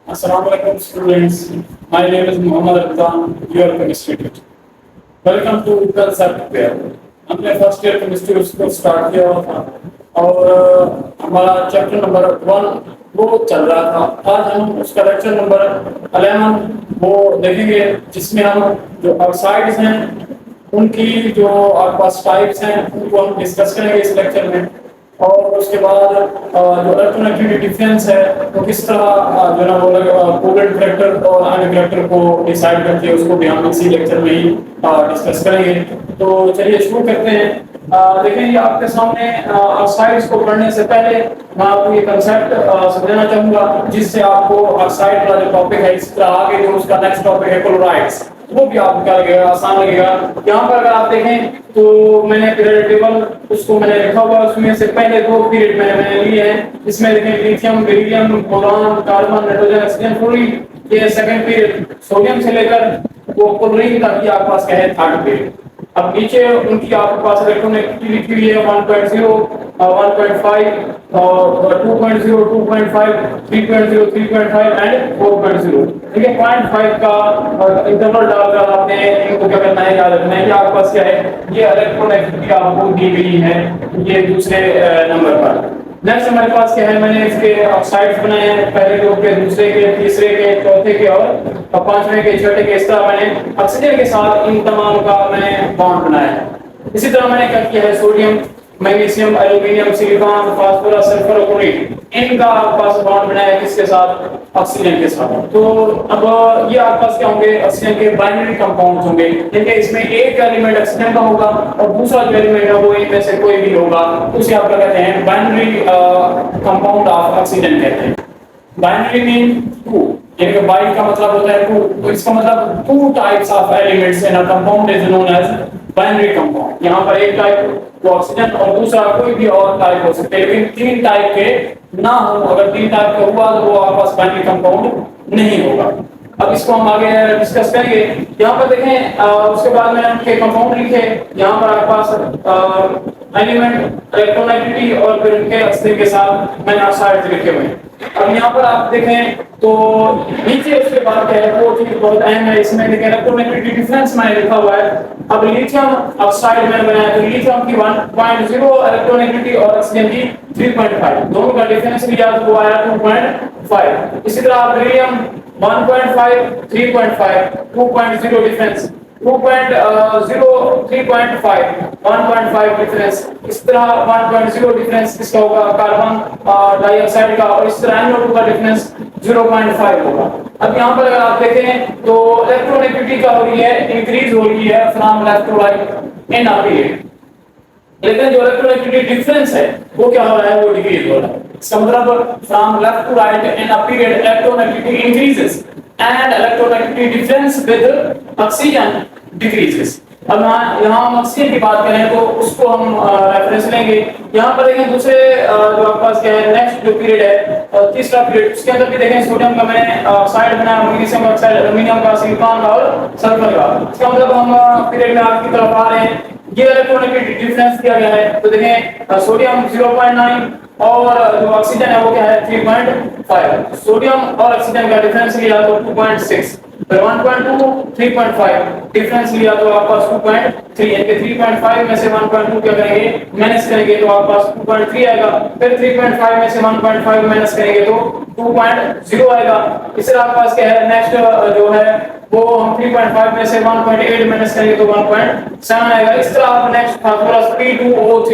Assalamualaikum students. My name is Muhammad Ramadan, your chemistry teacher. Welcome to concept fair. हमने first year chemistry उसको start किया हुआ था और हमारा चैप्टर नंबर 1 वो चल रहा था। आज हम उसका लेक्चर नंबर 11 वो देखेंगे जिसमें हम जो ऑक्साइड्स हैं उनकी जो आपके पास टाइप्स हैं उनको हम डिस्कस करेंगे इस लेक्चर में। और उसके बाद जो इलेक्ट्रोनेगेटिविटी डिफरेंस है वो किस तरह जो ना वो कोवेलेंट करैक्टर और आयनिक करैक्टर को डिसाइड करती है उसको भी हम इसी लेक्चर में ही डिस्कस करेंगे। तो चलिए शुरू करते हैं। देखिए ये आपके सामने ऑक्साइड्स को पढ़ने से पहले मैं आपको ये कंसेप्ट समझाना चाहूँगा जिससे आपको ऑक्साइड वाला जो टॉपिक है इस तरह आगे जो उसका नेक्स्ट टॉपिक है क्लोराइड्स वो भी आपको क्या लगेगा आसान लगेगा। यहाँ पर अगर आप देखें तो मैंने पीरियड टेबल उसको मैंने लिखा हुआ उसमें से पहले 2 पीरियड मैंने लिए हैं। इसमें देखें lithium beryllium boron carbon nitrogen oxygen fluorine ये सेकंड पीरियड सोडियम से लेकर वो क्लोरीन तक ये आपके पास क्या है थर्ड पीरियड। अब नीचे उनकी आपके पास इलेक्ट्रोनेगेटिविटी लिखी हुई है 1.0 1.5 और 2.0 2.5 3.0 3.5 एंड 4.0। ठीक है 0.5 का इंटरवल डालकर आपने इनको क्या करना है याद रखना है कि आपके पास क्या है ये इलेक्ट्रोनेगेटिविटी आपको दी गई है ये दूसरे नंबर पर। नेक्स्ट हमारे पास क्या है मैंने इसके ऑक्साइड्स बनाए हैं पहले ग्रुप के दूसरे के तीसरे के चौथे के और पांचवें के छठे के इस तरह मैंने ऑक्सीजन के साथ इन तमाम का मैंने बॉन्ड बनाया है। इसी तरह मैंने क्या किया है sodium magnesium aluminium silicon phosphorus sulphur और क्लोरीन इनका आपके पास बॉन्ड बनाया है किसके साथ ऑक्सीजन के साथ। तो अब ये आपके पास क्या होंगे ऑक्सीजन के बाइनरी कंपाउंड्स होंगे जिनके इसमें एक एलिमेंट ऑक्सीजन का होगा और दूसरा जो एलिमेंट है वो इनमें से कोई भी होगा उसे आप क्या कहते हैं बाइनरी कंपाउंड ऑफ ऑक्सीजन कहते हैं। बाइनरी मीन 2 यानी कि बाई का मतलब होता है 2 तो इसका मतलब 2 types of elements in a compound is known as binary compound. यहाँ पर एक टाइप वो ऑक्सीजन और दूसरा कोई भी और टाइप हो सकते हैं लेकिन 3 टाइप के ना हो अगर 3 टाइप का हुआ तो वो आपके पास बाइनरी कंपाउंड नहीं होगा। अब इसको हम आगे डिस्कस करेंगे। यहाँ पर देखें उसके बाद मैंने उनके कंपाउंड लिखे यहाँ पर आपके पास एलिमेंट इलेक्ट्रोनेगेटिविटी और फिर उनके ऑक्सीजन के साथ मैंने ऑक्साइड्स लिखे हुए हैं। अब यहाँ पर आप देखें तो नीचे उसके बाद क्या है वो चीज बहुत अहम है इसमें देखें इलेक्ट्रोनेगेटिविटी डिफरेंस मैंने लिखा हुआ है। अब लिथियम ऑक्साइड मैंने बनाया तो लिथियम की 1.0 इलेक्ट्रोनेगेटिविटी और ऑक्सीजन की 3.5 दोनों का डिफरेंस लिया तो वो आया 2.5। इसी तरह बेरिलियम 1.5 3.5 2.0 डिफरेंस 2.0 3.5 1.5 डिफरेंस। इस तरह 1.0 डिफरेंस किसका होगा कार्बन डाइऑक्साइड का और इस तरह NO2 का डिफरेंस 0.5 होगा। अब यहाँ पर अगर आप देखें तो इलेक्ट्रोनेगेटिविटी क्या हो रही है इंक्रीज हो रही है from left to right in a period लेकिन जो इलेक्ट्रोनेगेटिविटी डिफरेंस है वो क्या हो रहा है वो डिक्रीज हो रहा है। इसका मतलब from left to right in a period electronegativity increases and electronegativity difference with oxygen decreases। अब यहाँ हम ऑक्सीजन की बात करें तो उसको हम रेफरेंस लेंगे। यहाँ पर देखें दूसरे जो आपके पास क्या है नेक्स्ट जो पीरियड है तीसरा पीरियड उसके अंदर भी देखें सोडियम का मैंने ऑक्साइड बनाया मैग्नीशियम ऑक्साइड एल्युमिनियम का सिलिकॉन का और सल्फर का। इसका मतलब हम पीरियड में आगे की तरफ आ रहे हैं। ये इलेक्ट्रोनेगेटिविटी डिफरेंस दिया गया है तो देखें सोडियम 0.9 और जो ऑक्सीजन है वो क्या है 3.5। सोडियम और ऑक्सीजन का डिफरेंस लिया तो 2.6 फिर 1.2 3.5 डिफरेंस लिया तो आपके पास 2.3 यानी कि 3.5 में से 1.2 क्या करेंगे माइनस करेंगे तो आपके पास 2.3 आएगा। फिर 3.5 में से 1.5 माइनस करेंगे तो 2.0 आएगा। इस तरह आपके पास क्या है नेक्स्ट जो है वो हम 3.5 में से 1.8 माइनस करेंगे तो 1.7 आएगा। इस तरह आप नेक्स्ट फार्मूला P2O3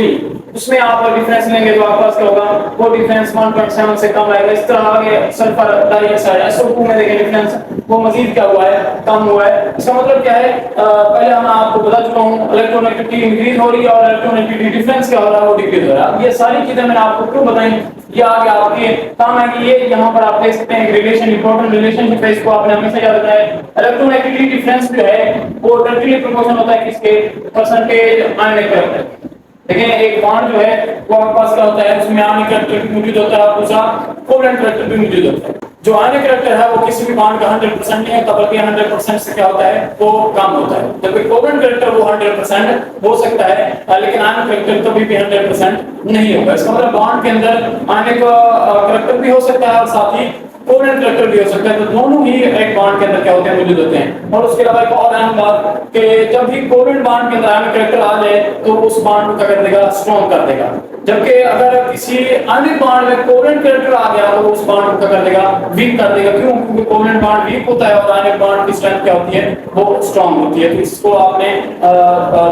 उसमें आप डिफरेंस लेंगे तो आपके पास क्या होगा वो डिफरेंस 1.7 से कम आएगा। इस तरह आगे सल्फर डाइऑक्साइड SO2 में देखें डिफरेंस वो मजीद क्या हुआ है कम हुआ है। इसका मतलब क्या है पहले हम आपको बता चुका हूँ इलेक्ट्रोनेगेटिविटी इंक्रीज हो रही है और इलेक्ट्रोनेगेटिविटी डिफरेंस क्या हो रहा है वो डिक्रीज हो रहा है। अब ये सारी चीजें मैंने आपको क्यों बताई ये आगे आपके काम है कि ये यहाँ पर आप देख सकते हैं रिलेशन इंपॉर्टेंट रिलेशनशिप है इसको आपने हमेशा याद रखना है। इलेक्ट्रोनेगेटिविटी डिफरेंस जो है वो डायरेक्टली प्रोपोर्शनल होता है किसके परसेंटेज आयनिक करैक्टर। देखिए एक बॉन्ड जो है वो आपके पास क्या होता है उसमें आयनिक करैक्टर भी मौजूद होता है और दूसरा कोवेलेंट करैक्टर भी मौजूद होता है। जो आयनिक करैक्टर है वो किसी भी बॉन्ड का 100% नहीं होता बल्कि 100% से क्या होता है वो कम होता है। जबकि कोवेलेंट करैक्टर वो 100% हो सकता है लेकिन आयनिक करैक्टर कभी भी 100% नहीं होगा। इसका मतलब बॉन्ड के अंदर आयनिक करैक्टर भी हो सकता है और साथ ही कोवेलेंट करेक्टर भी हो सकता है। तो दोनों ही एक बॉन्ड के अंदर क्या होते हैं, मौजूद होते हैं। और उसके अलावा एक और अहम बात कि जब भी कोवेलेंट बॉन्ड के अंदर आयनिक करेक्टर आ जाए तो उस बॉन्ड को क्या कर देगा, स्ट्रॉन्ग कर देगा। जबकि अगर किसी अन्य बॉन्ड में कोवेलेंट करेक्टर आ गया तो उस बॉन्ड को क्या कर देगा, वीक कर देगा। क्यों? क्योंकि कोवेलेंट बॉन्ड वीक होता है और आयनिक बॉन्ड की स्ट्रेंथ क्या होती है, वो स्ट्रॉन्ग होती है। तो इसको आपने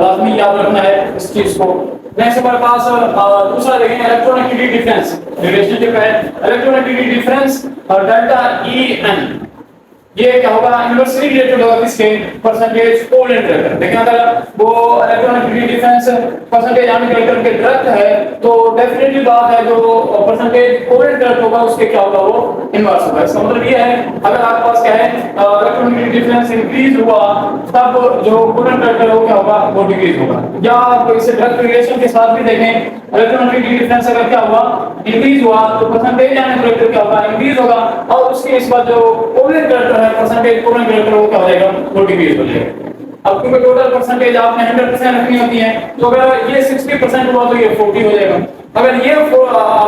लाजमी याद रखना है इस चीज को। नेक्स्ट हमारे पास दूसरा देखें, इलेक्ट्रोनेगेटिविटी डिफरेंस रिलेशनशिप है। इलेक्ट्रोनेगेटिविटी डिफरेंस और डेल्टा ई एन, ये क्या होगा, इन्वर्सली रिलेटेड होगा किसके, परसेंटेज कोवेलेंट करेक्टर। लेकिन अगर वो electronegativity difference percentage ionic character के डायरेक्ट है तो डेफिनेटली बात है जो परसेंटेज कोवेलेंट करेक्टर होगा उसके क्या होगा, वो इनवर्स होगा। इसका मतलब ये है अगर आपके पास क्या है, इलेक्ट्रोनेगेटिविटी डिफरेंस इंक्रीज हुआ तब जो कोवेलेंट करेक्टर है वो क्या होगा, वो डिक्रीज होगा। या आप इसे डायरेक्ट रिलेशन के साथ भी देखें, इलेक्ट्रोनेगेटिविटी डिफरेंस अगर क्या हुआ, इंक्रीज हुआ तो परसेंटेज आयनिक करेक्टर क्या होगा, इंक्रीज होगा। और उसके इस बार जो covalent character percentage covalent character वो क्या हो जाएगा, वो डिक्रीज हो जाएगा। अब क्योंकि टोटल परसेंटेज आपने 100% रखनी होती है, तो अगर ये 60% हुआ तो ये 40 हो जाएगा। अगर ये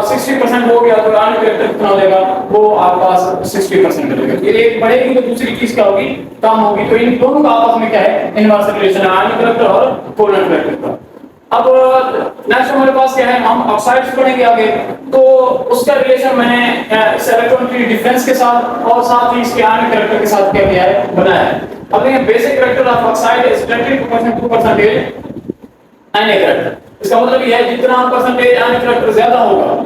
60% हो गया तो आयनिक करेक्टर कितना हो जाएगा, वो आपके पास 60% मिलेगा। ये एक बढ़ेगी तो दूसरी चीज क्या होगी, कम होगी। तो इन दोनों का आपस में क्या है, इनवर्स रिलेशन है, आयनिक करेक्टर और कोवेलेंट करेक्टर का। अब नेक्स्ट हमारे पास क्या है, हम ऑक्साइड्स पढ़ेंगे आगे। तो उसका रिलेशन मैंने इस इलेक्ट्रॉनिक डिफरेंस के साथ और साथ ही इसके आयनिक करेक्टर के साथ क्या किया है, बनाया है। अब देखिए, basic character of oxide is directly proportional to percentage ionic character. इसका मतलब ये है जितना परसेंटेज आयनिक करेक्टर ज्यादा होगा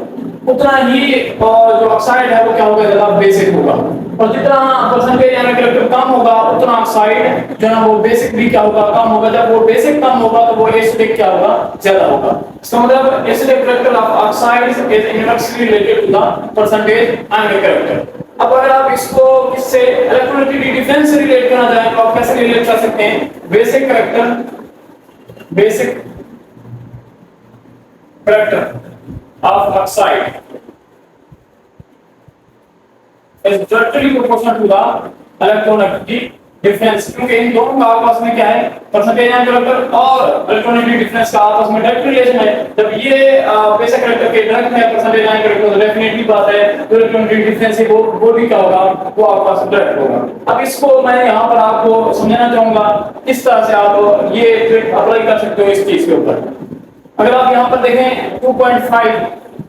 उतना ही जो ऑक्साइड है वो क्या होगा, ज्यादा बेसिक होगा। और जितना परसेंटेज आयनिक करेक्टर कम होगा उतना ऑक्साइड जो है वो बेसिक भी क्या होगा, कम होगा। जब वो बेसिक कम होगा तो वो एसिडिक क्या होगा, ज्यादा होगा। इसका मतलब acidic character of oxide is inversely related to the percentage ionic character. अब अगर आप इसको किससे, इलेक्ट्रोनेगेटिविटी डिफरेंस से रिलेट करना चाहें तो आप कैसे रिलेट कर सकते हैं, basic character of oxide is directly proportional to the electronegativity difference। क्योंकि इन दोनों का आपस में क्या है, परसेंटेज आयनिक करेक्टर और इलेक्ट्रोनेगेटिविटी डिफरेंस का आपस में डायरेक्ट रिलेशन है। जब ये बेसिक करेक्टर के डायरेक्ट है परसेंटेज आयनिक करेक्टर तो डेफिनेटली बात है जो इलेक्ट्रोनेगेटिविटी डिफरेंस है वो भी क्या होगा, वो आपस में डायरेक्ट होगा। अब इसको मैं यहाँ पर आपको समझाना चाहूंगा किस तरह से आप ये ट्रिक अप्लाई कर सकते हो इस चीज के ऊपर। अगर आप यहाँ पर देखें 2.5,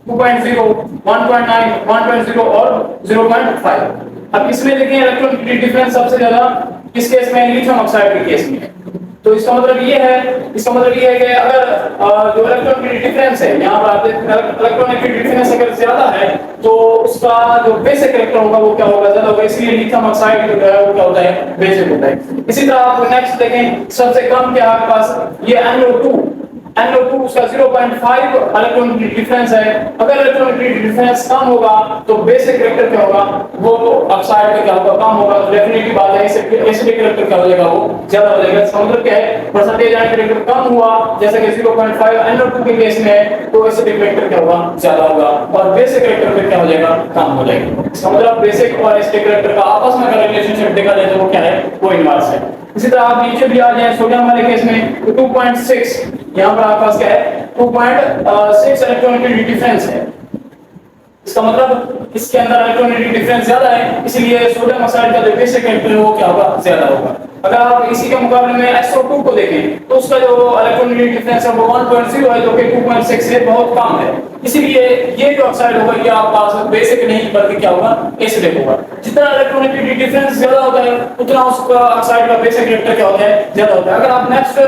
2.0, 1.9, 1.0 और 0.5। अब इसमें देखें इलेक्ट्रोनेगेटिविटी डिफरेंस सबसे ज्यादा किस केस में, लिथियम ऑक्साइड के केस में। तो इसका मतलब ये है कि अगर जो इलेक्ट्रोनेगेटिविटी डिफरेंस है यहाँ पर आप इलेक्ट्रोनेगेटिविटी डिफरेंस अगर ज्यादा है तो उसका जो बेसिक करेक्टर होगा वो क्या होगा, ज्यादा होगा। इसलिए लिथियम ऑक्साइड जो है वो क्या होता है, बेसिक होता है। इसी तरह आप नेक्स्ट देखें, सबसे कम क्या आपके पास, ये NO2 उसका 0.5 इलेक्ट्रोनेगेटिविटी डिफरेंस है। अगर इलेक्ट्रोनेगेटिविटी डिफरेंस कम होगा तो बेसिक करेक्टर क्या होगा, वो ऑक्साइड का क्या होगा, कम होगा। तो डेफिनेटली बात है एसिडिक करेक्टर क्या हो जाएगा, वो ज्यादा हो जाएगा। इसका मतलब क्या है, परसेंटेज आयनिक करेक्टर कम हुआ जैसे कि 0.5 NO2 के केस में तो एसिडिक करेक्टर क्या होगा, ज्यादा होगा। और बेसिक करेक्टर फिर क्या हो जाएगा, कम हो जाएगा। इसका मतलब बेसिक और एसिडिक करेक्टर का आपस में अगर रिलेशनशिप देखा जाए तो वो क्या है, वो इनवर्स है। इसी तरह आप नीचे भी आ जाए सोडियम वाले केस में तो 2.6, यहाँ पर आपके पास क्या है, 2.6 इलेक्ट्रोनेगेटिविटी डिफरेंस है। इसका मतलब इसके अंदर इलेक्ट्रोनेगेटिविटी डिफरेंस ज्यादा है, इसलिए सोडियम ऑक्साइड का जो बेसिक करेक्टर है वो क्या होगा, ज्यादा होगा। अगर आप इसी के मुकाबले में SO2 को देखें तो उसका जो इलेक्ट्रोनेगेटिविटी डिफरेंस है वो 1.0 है जो कि 2.6 से बहुत कम है। इसीलिए ये जो ऑक्साइड होगा ये आपका बेसिक नहीं बल्कि क्या होगा, एसिडिक होगा। जितना इलेक्ट्रोनेगेटिविटी डिफरेंस ज्यादा होता है उतना उसका ऑक्साइड का बेसिक करेक्टर क्या होता है, ज्यादा होता है। अगर आप नेक्स्ट,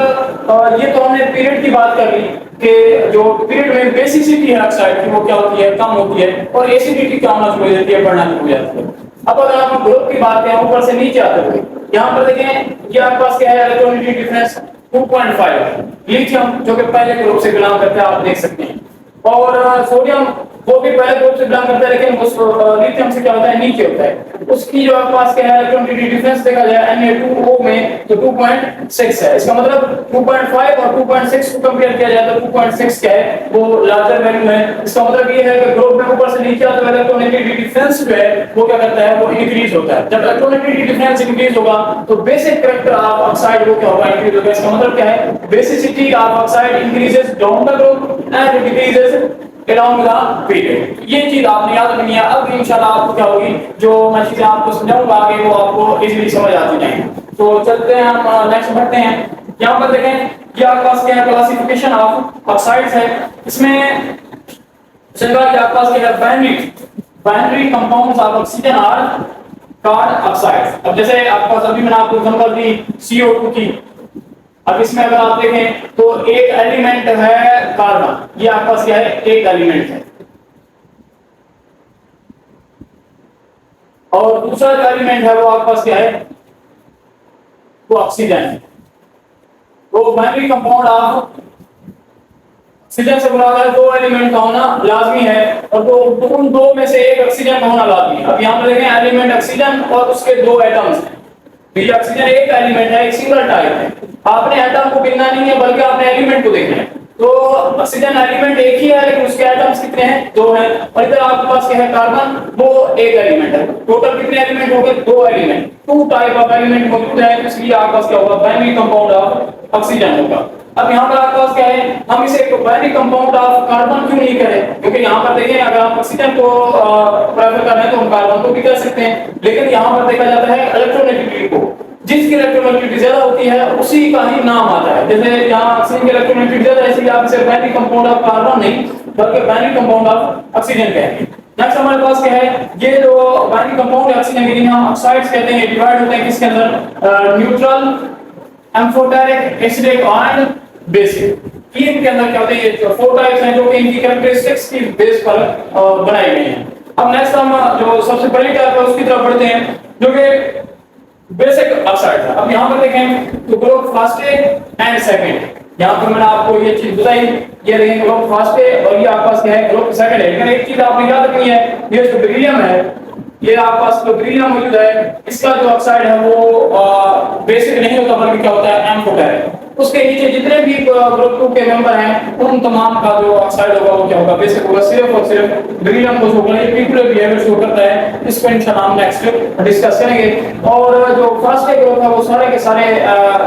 ये तो हमने पीरियड की बात कर ली कि जो पीरियड में बेसिसिटी है ऑक्साइड की वो क्या होती है, कम होती है और एसिडिटी क्या होना शुरू हो जाती है, बढ़ना शुरू हो जाती है। अब अगर आप ग्रुप की बात करें ऊपर से नीचे आते हुए, यहाँ पर देखें ये आपके पास क्या है, इलेक्ट्रोनेगेटिविटी डिफरेंस 2.5 लिथियम जो कि पहले ग्रुप से बिलोंग करता है, आप देख सकते हैं। और सोडियम वो भी पहले ग्रुप से बिलोंग करता है लेकिन उस लिथियम से क्या होता है, नीचे होता है। उसकी जो आपके पास क्या है, इलेक्ट्रोनेगेटिविटी डिफरेंस देखा जाए Na2O में तो 2.6 है। इसका मतलब 2.5 और 2.6 को कंपेयर किया जाए तो 2.6 क्या है, वो लार्जर वैल्यू है। इसका मतलब ये है कि ग्रुप में ऊपर से नीचे आता है इलेक्ट्रोनेगेटिविटी डिफरेंस जो है वो क्या करता है, वो इंक्रीज होता है। जब इलेक्ट्रोनेगेटिविटी डिफरेंस इंक्रीज होगा तो बेसिक करेक्टर ऑफ ऑक्साइड वो क्या होगा, इंक्रीज होगा। इसका मतलब क्या है, basicity of oxide increases down the group and decreases along with the period। ये चीज आपने याद रखनी है। अब इंशाल्लाह आपको क्या होगी, जो मैं चीजें आपको समझाऊंगा आगे वो आपको इजीली समझ आती जाएंगी। तो चलते हैं हम नेक्स्ट बढ़ते हैं। यहाँ पर देखें कि आपके पास क्या क्लासिफिकेशन ऑफ ऑक्साइड्स है। इसमें चलेगा कि आपके पास क्या है, binary compounds of oxygen are called oxides. अब जैसे आपके पास अभी मैंने आपको एग्जांपल दी CO2 की। अब इसमें अगर आप देखें तो एक एलिमेंट है कार्बन, ये आपके पास क्या है, एक एलिमेंट है, और दूसरा जो एलिमेंट है वो आपके पास क्या है, वो ऑक्सीजन है। तो बाइनरी कंपाउंड ऑफ ऑक्सीजन से बना है, दो एलिमेंट का होना लाजमी है, और तो उन दो में से एक ऑक्सीजन का होना लाजमी है। अब यहाँ पर देखें एलिमेंट ऑक्सीजन और उसके दो एटम्स हैं। ये ऑक्सीजन एक एलिमेंट है, एक सिंगल टाइप है। आपने एटम को गिनना नहीं है बल्कि आपने एलिमेंट को देखना है। तो ऑक्सीजन एलिमेंट एक ही है लेकिन उसके एटम्स कितने हैं, दो हैं। और इधर आपके पास क्या है, कार्बन, वो एक एलिमेंट है। टोटल कितने एलिमेंट हो गए, दो element, two type of element मौजूद है, इसलिए आपके पास क्या होगा, बाइनरी कंपाउंड ऑफ ऑक्सीजन होगा। अब यहाँ पर आपके पास क्या है, हम इसे बाइनरी कंपाउंड ऑफ कार्बन क्यों नहीं करें, क्योंकि यहाँ पर देखिए अगर आप ऑक्सीजन को प्रेफर कर रहे हैं तो हम कार्बन को भी कर सकते हैं, लेकिन यहाँ पर देखा जाता है इलेक्ट्रोनेगेटिविटी को, जिसकी इलेक्ट्रोनेगेटिविटी ज्यादा होती है उसी का ही नाम आता है। जैसे यहाँ ऑक्सीजन की इलेक्ट्रोनेगेटिविटी ज्यादा है, इसलिए आप इसे बाइनरी कंपाउंड ऑफ कार्बन नहीं बल्कि बाइनरी कंपाउंड ऑफ ऑक्सीजन कहेंगे। नेक्स्ट हमारे पास क्या है, ये जो बाइनरी कंपाउंड ऑक्सीजन के हम ऑक्साइड्स कहते हैं, डिवाइड होते हैं किसके अंदर, neutral, amphoteric, acidic and basic. तीन के अंदर क्या होते हैं, ये फोर टाइप्स हैं जो कि इनकी कैरेक्टरिस्टिक्स की बेस पर बनाई गई हैं। अब नेक्स्ट हम जो सबसे बड़ी टाइप है उसकी तरफ बढ़ते हैं, जो कि बेसिक ऑक्साइड है। अब यहाँ पर देखें तो ग्रुप फर्स्ट एंड सेकंड। यहाँ पर मैंने आपको ये चीज बताई, ये देखें ग्रुप फर्स्ट है और ये आपके पास क्या है, ग्रुप सेकंड है। लेकिन एक चीज आपने याद रखनी है, ये जो बेरिलियम है, ये आपके पास जो बेरिलियम मौजूद है, इसका जो ऑक्साइड है वो बेसिक नहीं होता बल्कि क्या होता है, एम्फोटेरिक। उसके नीचे जितने भी ग्रुप 2 के मेंबर हैं उन तमाम का जो ऑक्साइड होगा वो क्या होगा, बेसिक होगा। सिर्फ और सिर्फ बेरिलियम को शो करता है, पीकुलर बिहेवियर शो करता है। इसको इंशाल्लाह हम नेक्स्ट डिस्कस करेंगे। और जो फर्स्ट ग्रुप है वो सारे के सारे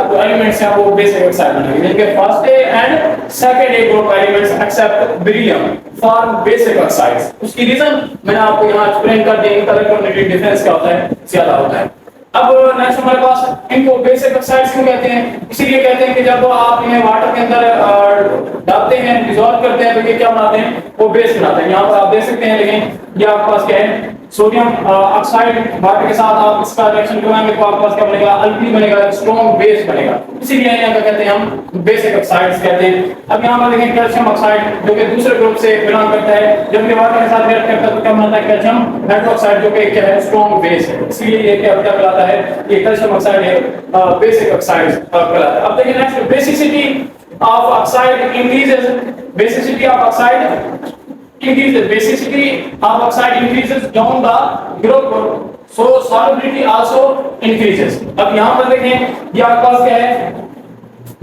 जो एलिमेंट्स हैं वो बेसिक ऑक्साइड बनेंगे, यानी कि first and second group elements except beryllium form basic oxides. उसकी रीजन मैंने आपको यहाँ एक्सप्लेन कर दी, इलेक्ट्रोनेगेटिव डिफरेंस क्या होता है, ज्यादा होता है। अब नेक्स्ट हमारे पास इनको बेसिक ऑक्साइड्स क्यों कहते हैं, इसीलिए कहते हैं कि जब आप इन्हें वाटर के अंदर डालते हैं, डिसॉल्व करते हैं, तो ये क्या बनाते हैं, वो बेस बनाते हैं। यहाँ पर आप देख सकते हैं, लेकिन ये आपके पास क्या है, सोडियम ऑक्साइड वाटर के साथ आप इसका रिएक्शन करवाएंगे तो आपके पास क्या बनेगा, अल्कली बनेगा, स्ट्रॉन्ग बेस बनेगा। इसीलिए यहाँ का कहते हैं हम बेसिक ऑक्साइड्स कहते हैं। अब यहाँ पर देखें कैल्शियम ऑक्साइड जो कि दूसरे ग्रुप से बिलोंग करता है, जब ये वाटर के साथ रिएक्ट करता है तो क्या बनता है, कैल्शियम हाइड्रोक्साइड, जो कि क्या है, स्ट्रॉन्ग बेस है। इसीलिए ये क्या कहलाता है, ये कैल्शियम ऑक्साइड है, बेसिक ऑक्साइड कहलाता है। अब देखिए next, basicity of oxide increases, basicity of oxide increases, basicity of oxide increases down the group, so solubility also increases। अब यहाँ पर देखें ये आपके पास क्या है,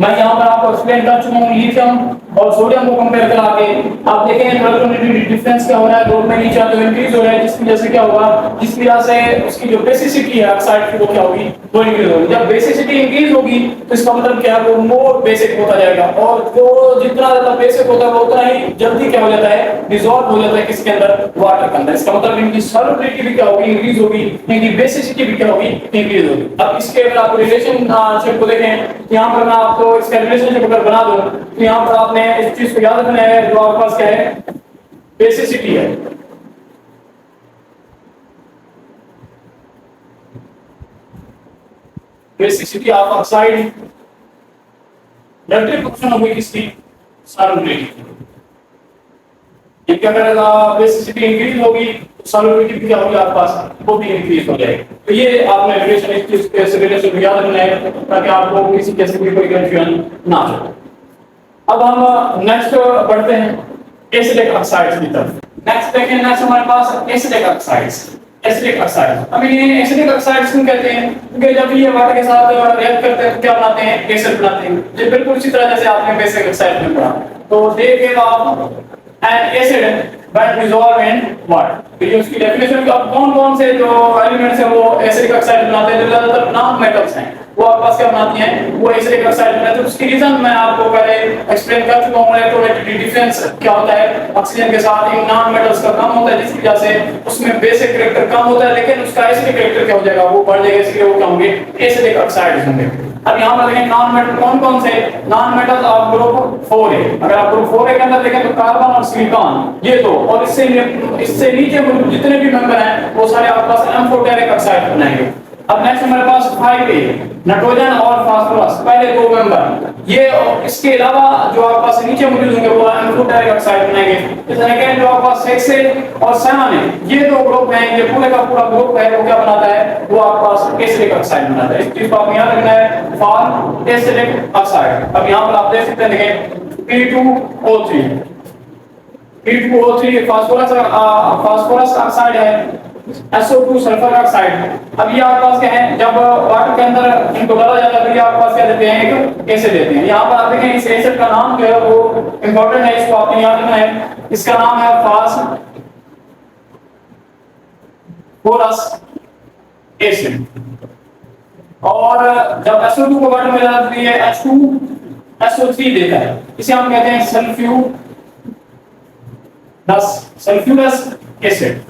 मैं यहाँ पर आपको एक्सप्लेन कर चुका हूँ, लिथियम और सोडियम को कंपेयर करा के आप देखेंगे इलेक्ट्रोनेगेटिव डिफरेंस क्या हो रहा है, ग्रुप में नीचे तो इंक्रीज हो रहा है, जिसकी वजह से क्या होगा, जिसकी वजह से उसकी जो बेसिसिटी है ऑक्साइड की वो क्या होगी, वो इंक्रीज होगी। जब बेसिसिटी इंक्रीज होगी तो इसका मतलब क्या है, वो मोर बेसिक होता जाएगा, और जो जितना ज्यादा बेसिक होता है वो उतना ही जल्दी क्या हो जाता है, डिसॉल्व हो जाता है किसके अंदर, वाटर के अंदर। इसका मतलब इनकी सॉल्युबिलिटी भी क्या होगी, इंक्रीज होगी, इनकी बेसिसिटी भी क्या होगी, इंक्रीज होगी। अब इसके अगर आप रिलेशनशिप को देखें, यहाँ पर मैं आपको इसका रिलेशनशिप अगर बना दूं तो यहाँ पर आपने इस चीज को याद रखना है, जो आपके पास क्या है, बेसिसिटी है, basicity of oxide directly function होगी किसकी, सॉल्युबिलिटी। ये क्या करेगा, बेसिसिटी इंक्रीज होगी, सॉल्युबिलिटी भी क्या होगी आपके पास, वो भी इंक्रीज हो जाएगी। तो ये आपने रिलेशन इस चीज के रिलेशन याद रखना है ताकि आपको किसी किस्म की कोई कंफ्यूजन ना हो। अब हम नेक्स्ट बढ़ते हैं एसिडिक ऑक्साइड्स की तरफ। नेक्स्ट देखें, नेक्स्ट हमारे पास एसिडिक ऑक्साइड्स, एसिडिक ऑक्साइड। अब ये एसिडिक ऑक्साइड्स क्यों कहते हैं, क्योंकि जब ये वाटर के साथ रिएक्ट करते हैं तो क्या बनाते हैं, एसिड बनाते हैं। ये बिल्कुल इसी तरह जैसे आपने बेसिक ऑक्साइड में पढ़ा, तो they give of N acid when dissolved in water। तो ये उसकी डेफिनेशन, अब कौन-कौन से जो एलिमेंट्स हैं वो एसिडिक एसिडिक ऑक्साइड बनाते हैं, जो ज्यादातर नॉन मेटल्स हैं वो आपके पास क्या बनाती हैं, वो एसिडिक ऑक्साइड बनाते हैं। उसकी रीजन मैं आपको पहले एक्सप्लेन कर चुका हूं। इलेक्ट्रोनेगेटिविटी डिफरेंस क्या होता है, ऑक्सीजन के साथ इन नॉन मेटल्स का कम होता है, जिसकी वजह से उसमें बेसिक कैरेक्टर कम होता है, लेकिन उसका एसिडिक कैरेक्टर क्या हो जाएगा, वो बढ़ जाएगा, इसलिए वो क्या होंगे, एसिडिक ऑक्साइड्स होंगे। अब यहाँ पर देखें नॉन मेटल कौन कौन से, नॉन मेटल ऑफ ग्रुप 4 है। अगर आप ग्रुप 4 के अंदर देखें तो कार्बन और सिलिकॉन, ये दो, और इससे नीचे जितने भी मेंबर हैं वो सारे आपके पास एम्फोटेरिक ऑक्साइड बनाएंगे। अब नेक्स्ट हमारे पास 5 है, नाइट्रोजन और फास्फोरस, पहले दो मेंबर ये, इसके अलावा जो आपके पास नीचे मौजूद होंगे वो एम्फोटेरिक ऑक्साइड बनाएंगे। इस तरह के जो आपके पास 6 है और 7 है, ये दो ग्रुप हैं, ये पूरे का पूरा ग्रुप है, वो क्या बनाता है, वो आपके पास एसिडिक ऑक्साइड बनाता है। इस चीज को आपको याद रखना है, फॉर्म एसिडिक ऑक्साइड। अब यहाँ पर आप देख सकते हैं, देखें P2O3, P2O3 फास्फोरस ऑक्साइड है, SO2 सल्फर ऑक्साइड। अब ये आपके पास क्या है, जब वाटर के अंदर इनको डाला जाता है तो ये आपके पास क्या देते हैं, एक एसिड देते हैं। यहाँ पर आप देखें इस एसिड का नाम जो है वो इंपॉर्टेंट है, इसको आपने याद रखना है। इसका नाम है फास्फोरस एसिड। और जब SO2 को वाटर में डालते हैं ये H2SO3 देता है, इसे हम कहते हैं सल्फ्यूरस एसिड।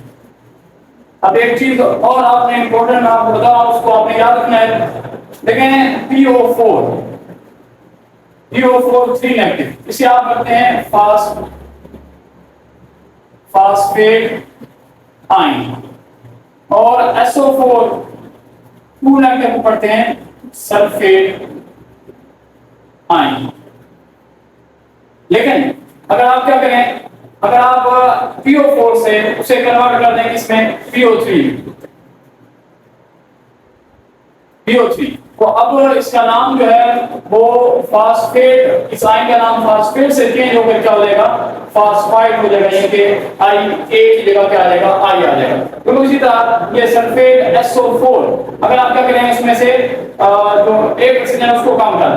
अब एक चीज और आपने इंपॉर्टेंट आपको बता रहा हूं, उसको आपने याद रखना है। देखें PO4 3 नेगेटिव, इसे आप करते हैं फास्फेट आयन, और SO4 2 नेगेटिव को पढ़ते हैं सल्फेट आयन। लेकिन अगर आप क्या करें, अगर आप PO4 से उसे कन्वर्ट कर दें इसमें PO3 तो अब इसका नाम जो है वो फास्फेट, इस आयन का नाम फास्फेट से चेंज होकर क्या हो जाएगा, फास्फाइड हो जाएगा, यानी कि I की जगह क्या आ जाएगा, I आ जाएगा। तो इसी तरह ये सल्फेट SO4, अगर आप क्या करें इसमें से जो एक ऑक्सीजन उसको कम कर,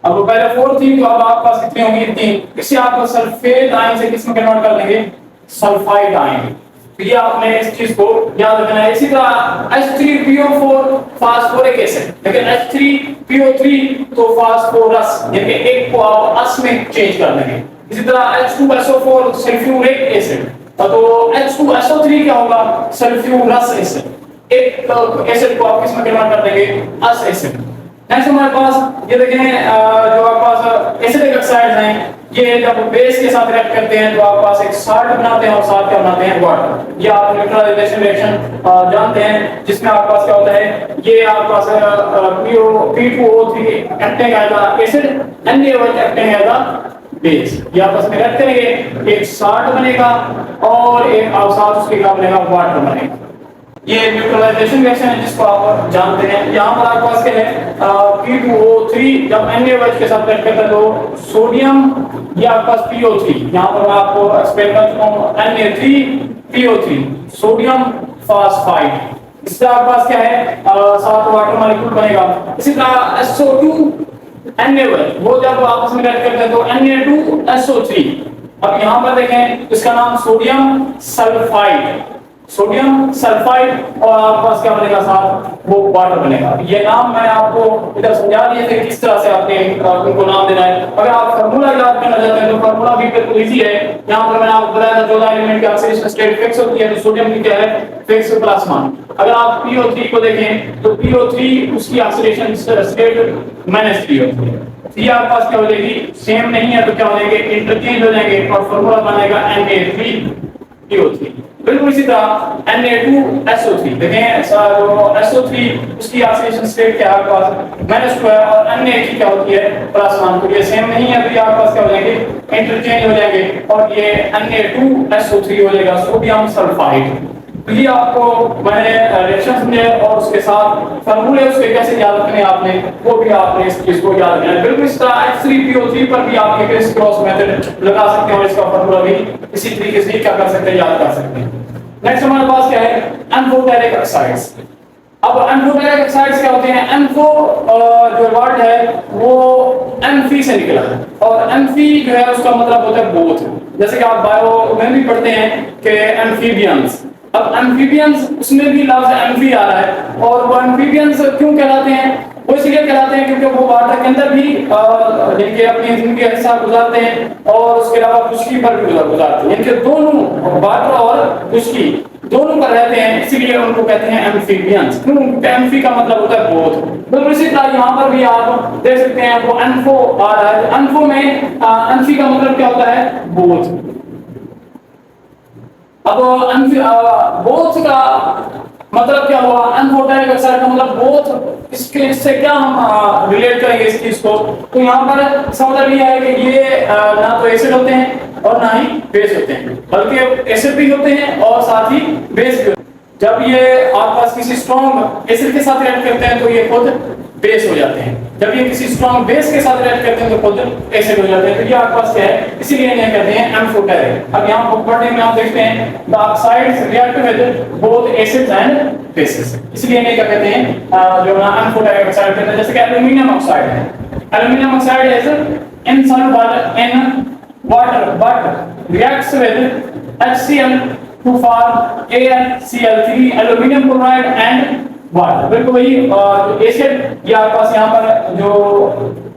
अब वो पहले 4 थी तो अब आपके पास कितनी होंगी, 3। इसे आप सल्फेट आयन से किसमें कन्वर्ट कर देंगे, सल्फाइड आयन। तो ये आपने इस चीज को याद रखना है। इसी तरह H3PO4 फास्फोरिक एसिड, लेकिन H3PO3 तो फास्फोरस, यानी कि एक को आप अस में चेंज कर देंगे। इसी तरह H2SO4 सल्फ्यूरिक एसिड, तो H2SO3 क्या होगा, सल्फ्यूरस एसिड। एक एसिड को आप किसमें कन्वर्ट कर देंगे, अस एसिड। नेक्स्ट हमारे पास ये देखें, जो आपके पास एसिडिक ऑक्साइड्स हैं, ये जब बेस के साथ रिएक्ट करते हैं तो आपके पास एक साल्ट बनाते हैं और साथ क्या बनाते हैं, वाटर। ये आप न्यूट्रलाइजेशन रिएक्शन जानते हैं, जिसमें आपके पास क्या होता है, ये आपके पास P2O3 acting as a acid, NaOH acting as a base. ये आपस में रिएक्ट करेंगे, एक साल्ट बनेगा और एक साथ उसके क्या बनेगा, वाटर बनेगा। ये न्यूट्रलाइजेशन रिएक्शन है जिसको आप जानते हैं। यहाँ पर आपके पास क्या है, P2O3 जब NaOH के साथ रिएक्ट करता है तो सोडियम, ये आपके पास PO3, यहाँ पर मैं आपको एक्सप्लेन कर चुका हूँ, Na3PO3 सोडियम फास्फाइड। इससे आपके पास क्या है, साथ वाटर मॉलिक्यूल बनेगा। इसी तरह SO2 NaOH, वो जब आपस में रिएक्ट करते हैं तो Na2SO3। अब यहाँ पर देखें इसका नाम सोडियम सल्फाइड, और आपके पास क्या बनेगा, साथ वो वाटर बनेगा। ये नाम मैंने आपको इधर समझा दिए थे किस तरह से आपने उनको नाम देना है। अगर आप फार्मूला याद करना चाहते हैं तो फार्मूला भी बिल्कुल इजी है। यहाँ पर मैंने आपको बताया था 14 एलिमेंट की ऑक्सीडेशन स्टेट फिक्स होती है, तो सोडियम की क्या है, फिक्स +1। अगर आप PO3 को देखें तो PO3 उसकी ऑक्सीडेशन स्टेट -3 होती है। ये आपके पास क्या हो जाएगी, सेम नहीं है तो क्या हो जाएंगे, इंटरचेंज हो जाएंगे, और फार्मूला बनेगा Na3PO3। बिल्कुल इसी तरह Na2SO3 देखें, जो SO3 उसकी ऑक्सीडेशन स्टेट क्या है आपके पास -2 है, और Na की क्या होती है, +1। तो ये सेम नहीं है तो ये आपके पास क्या हो जाएंगे, इंटरचेंज हो जाएंगे, और ये Na2SO3 हो जाएगा, सोडियम सल्फाइड। तो ये आपको मैंने रिएक्शन समझे और उसके साथ फार्मूले उसके कैसे याद रखने आपने, वो भी आपने इस चीज को याद रखना है। बिल्कुल इस तरह H3PO3 पर भी आप क्रिस क्रॉस मेथड लगा सकते हैं और इसका फार्मूला भी इसी तरीके से क्या कर सकते हैं, याद कर सकते हैं। नेक्स्ट हमारे पास क्या है, एम्फोटेरिक ऑक्साइड्स। अब एम्फोटेरिक ऑक्साइड्स क्या होते हैं, एम्फो जो वर्ड है वो एम्फी से निकला है, और एम्फी जो है उसका मतलब होता है बोथ। जैसे कि आप बायो में भी पढ़ते हैं कि एम्फीबियंस, अब एम्फीबियंस, उसमें भी लफ्ज एम्फी आ रहा है, और वो एम्फीबियंस क्यों कहलाते हैं? वो इसलिए कहलाते हैं क्योंकि वो वाटर के अंदर भी जिनके अपनी जिंदगी का हिस्सा गुजारते हैं और उसके अलावा खुश्की पर भी गुजारते हैं, इनके दोनों वाटर और खुश्की दोनों पर रहते हैं, इसीलिए उनको कहते हैं एम्फीबियंस। क्यों? क्योंकि एम्फी का मतलब होता है बोथ। बिल्कुल इसी तरह यहाँ पर भी आप देख सकते हैं वो एन्फो आ रहा है, एन्फो में एम्फी का मतलब क्या होता है? बोथ। अब बोथ का मतलब क्या हुआ? अनफोटाइक ऑक्साइड का मतलब बोथ, इससे क्या हम रिलेट करेंगे इस चीज को? तो यहाँ पर इसका मतलब ये है कि ये ना तो एसिड होते हैं और ना ही बेस होते हैं, बल्कि एसिड भी होते हैं और साथ ही बेस भी होते हैं। जब ये आपके पास किसी स्ट्रॉन्ग एसिड के साथ रिएक्ट करते हैं तो ये खुद बेस हो जाते हैं, जब ये किसी स्ट्रॉन्ग बेस के साथ रिएक्ट करते हैं तो खुद एसिड हो जाते हैं। तो ये आपके पास क्या है? इसीलिए इन्हें कहते हैं एम्फोटेरिक। अब यहाँ बुक पढ़ने में आप देखते हैं the oxides react with both acids and bases, इसलिए इन्हें क्या कहते हैं? जो ना एम्फोटेरिक ऑक्साइड कहते हैं। जैसे कि एल्यूमिनियम ऑक्साइड है, aluminium oxide is insoluble in water but reacts with HCl to form AlCl3, aluminum chloride and water. बिल्कुल वही एसिड, ये आपके पास यहाँ पर जो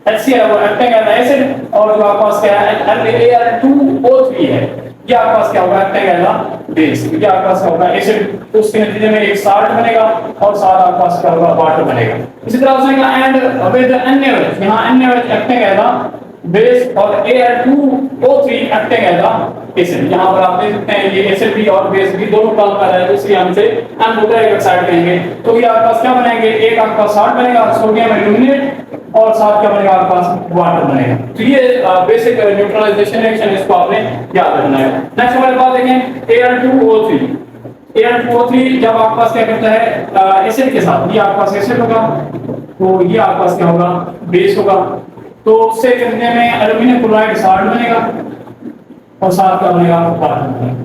HCl वो एक्टिंग एज एसिड, और जो आपके पास क्या है Al2O3 है, ये आपके पास क्या होगा? Acting as base. ये आपके पास क्या होगा? एसिड, तो उसके नतीजे में एक साल्ट बनेगा और साथ आपके पास क्या होगा? वाटर बनेगा। इसी तरह से एंड विद NaOH, यहाँ NaOH एक्टिंग एज बेस और Al2O3 एक्टिंग एज एसिड। यहाँ पर आप देख सकते हैं ये एसिड भी और बेस भी दोनों काम कर रहा है, इसलिए हम इसे एम्फोटेरिक ऑक्साइड कहेंगे। तो ये आपके पास क्या बनेंगे? एक आपका पास साल्ट बनेगा सोडियम एल्यूमिनेट, और साथ क्या बनेगा? आपके पास वाटर बनेगा। तो ये बेसिक न्यूट्रलाइजेशन रिएक्शन, इसको आपने याद रखना है। नेक्स्ट हमारे पास देखें Al2O3। Al2O3 जब आपके पास क्या करता है एसिड के साथ, ये आपके पास एसिड होगा, तो ये आपके पास क्या होगा? बेस होगा। तो उससे करने में एल्यूमिनियम क्लोराइड साल्ट बनेगा और साथ क्या बनेगा? वाटर बनेगा।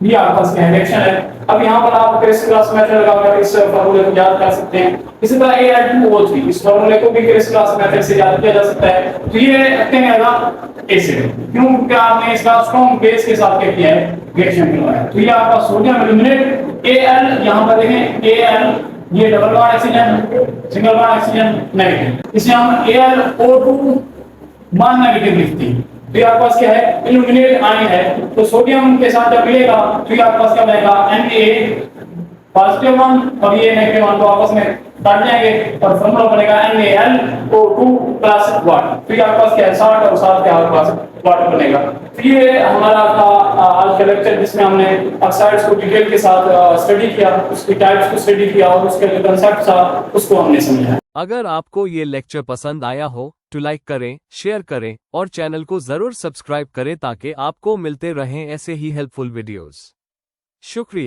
ये आपके पास क्या रिएक्शन है। अब यहाँ पर आप क्रिस क्रॉस मेथड लगाकर इस फार्मूले को याद कर सकते हैं। इसी तरह Al2O3, इस फार्मूले को भी क्रिस क्रॉस मेथड से याद किया जा सकता है। तो ये एक्टिंग एज एसिड, क्यों? क्योंकि आपने इसका स्ट्रॉन्ग बेस के साथ क्या किया है? रिएक्शन करवाया है। तो ये आपका सोडियम एल्यूमिनेट Al, यहाँ पर देखें Al, ये double bond oxygen, single bond oxygen negative, इसे हम AlO2 मान नेगेटिव लिखते हैं। तो ये आपके पास क्या है? एल्यूमिनेट आयन है, तो सोडियम के साथ जब मिलेगा तो ये आपके पास क्या बनेगा? Na पॉजिटिव वन, और ये नेगेटिव वन को आपस में काट जाएंगे और फॉर्मूला बनेगा NaLO2 प्लस वाटर। तो ये आपके पास क्या है? साल्ट, और साथ क्या आपके पास वाटर बनेगा। तो ये हमारा था आज का लेक्चर, जिसमें हमने ऑक्साइड्स को डिटेल के साथ स्टडी किया, उसकी टाइप्स को स्टडी किया और उसके जो कांसेप्ट था उसको हमने समझा। अगर आपको ये लेक्चर पसंद आया हो तो लाइक करें, शेयर करें और चैनल को जरूर सब्सक्राइब करें ताकि आपको मिलते रहें ऐसे ही हेल्पफुल वीडियोस। शुक्रिया।